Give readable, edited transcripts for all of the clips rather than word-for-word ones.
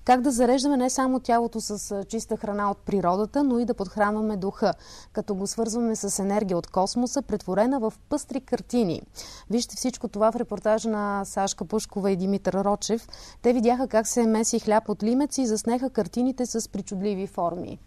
Как да зареждаме не само тялото с чиста храна от природата, но и да подхранваме духа, като го свързваме с енергия от космоса, претворена в пъстри картини. Вижте всичко това в репортажа на Сашка Пушкова и Димитър Рочев. Те видяха как се меси хляб от лимец и заснеха картините с причудливи форми.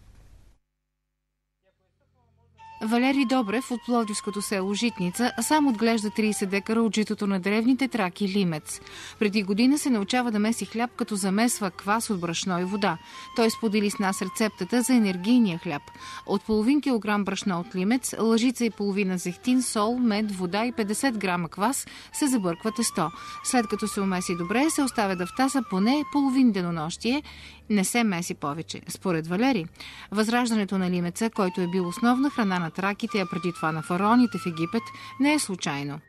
Валери Добрев от пловдивското село Житница сам отглежда 30 декара от житото на древните траки лимец. Преди година се научава да меси хляб, като замесва квас от брашно и вода. Той сподели с нас рецептата за енергийния хляб. От половин килограм брашно от лимец, лъжица и половина зехтин, сол, мед, вода и 50 грама квас се забърква тесто. След като се умеси добре, се оставя да втаса поне половин денонощие. Не се меси повече. Според Валери, възраждането на лимеца, който е бил основна храна на траките, а преди това на фараоните в Египет, не е случайно.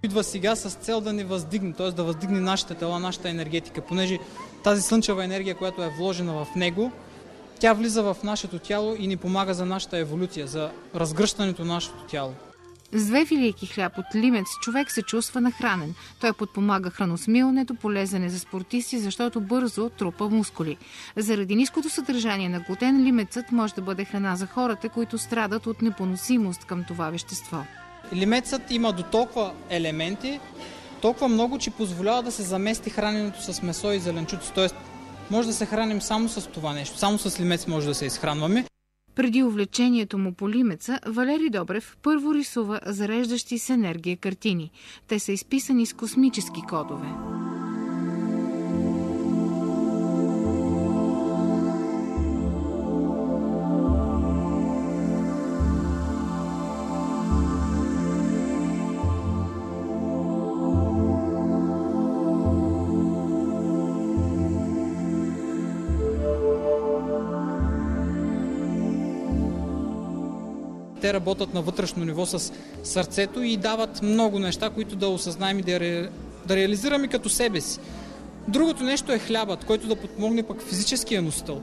Идва сега с цел да ни въздигне, т.е. да въздигне нашите тела, нашата енергетика, понеже тази слънчева енергия, която е вложена в него, тя влиза в нашето тяло и ни помага за нашата еволюция, за разгръщането на нашето тяло. С 2 филийки хляб от лимец човек се чувства нахранен. Той подпомага храносмилането, полезен е за спортисти, защото бързо трупа мускули. Заради ниското съдържание на глутен, лимецът може да бъде храна за хората, които страдат от непоносимост към това вещество. Лимецът има до толкова елементи, толкова много, че позволява да се замести храненето с месо и зеленчуци. Тоест, може да се храним само с това нещо. Само с лимец може да се изхранваме. Преди увлечението му по лимеца, Валери Добрев първо рисува зареждащи с енергия картини. Те са изписани с космически кодове. Те работят на вътрешно ниво с сърцето и дават много неща, които да осъзнаем и да реализираме като себе си. Другото нещо е хлябът, който да подпомогне пък физическия носител,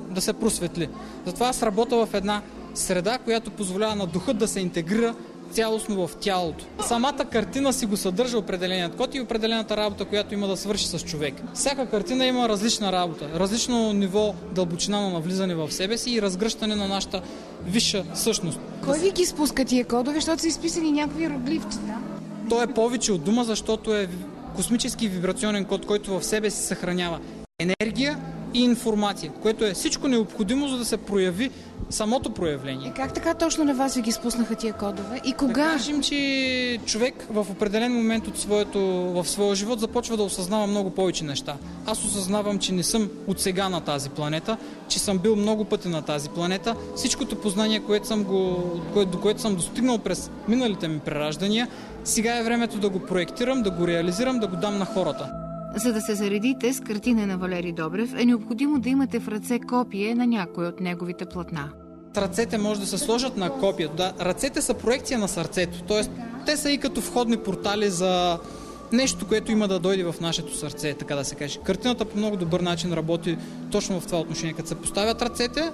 да се просветли. Затова аз работя в една среда, която позволява на духът да се интегрира цялостно в тялото. Самата картина си го съдържа определеният код и определената работа, която има да свърши с човек. Всяка картина има различна работа, различно ниво дълбочина на навлизане в себе си и разгръщане на нашата висша същност. Кой ви ги спуска тия кодове, защото са изписани някакви иероглифчета? Той е повече от дума, защото е космически вибрационен код, който в себе си съхранява енергия и информация, което е всичко необходимо, за да се прояви самото проявление. И как така точно на вас ви ги спуснаха тия кодове? И кога? Да кажем, че човек в определен момент в своя живот започва да осъзнава много повече неща. Аз осъзнавам, че не съм от сега на тази планета, че съм бил много пъти на тази планета. Всичкото познание, до което съм достигнал през миналите ми прераждания, сега е времето да го проектирам, да го реализирам, да го дам на хората. За да се заредите с картина на Валери Добрев, е необходимо да имате в ръце копие на някой от неговите платна. Ръцете може да се сложат на копието. Да, ръцете са проекция на сърцето, т.е. те са и като входни портали за нещо, което има да дойде в нашето сърце, така да се каже. Картината по много добър начин работи точно в това отношение. Като се поставят ръцете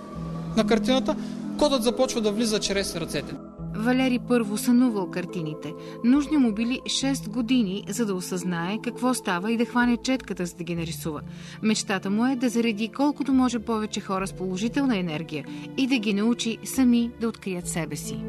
на картината, кодът започва да влиза чрез ръцете. Валери първо сънувал картините. Нужни му били 6 години, за да осъзнае какво става и да хване четката, за да ги нарисува. Мечтата му е да зареди колкото може повече хора с положителна енергия и да ги научи сами да открият себе си.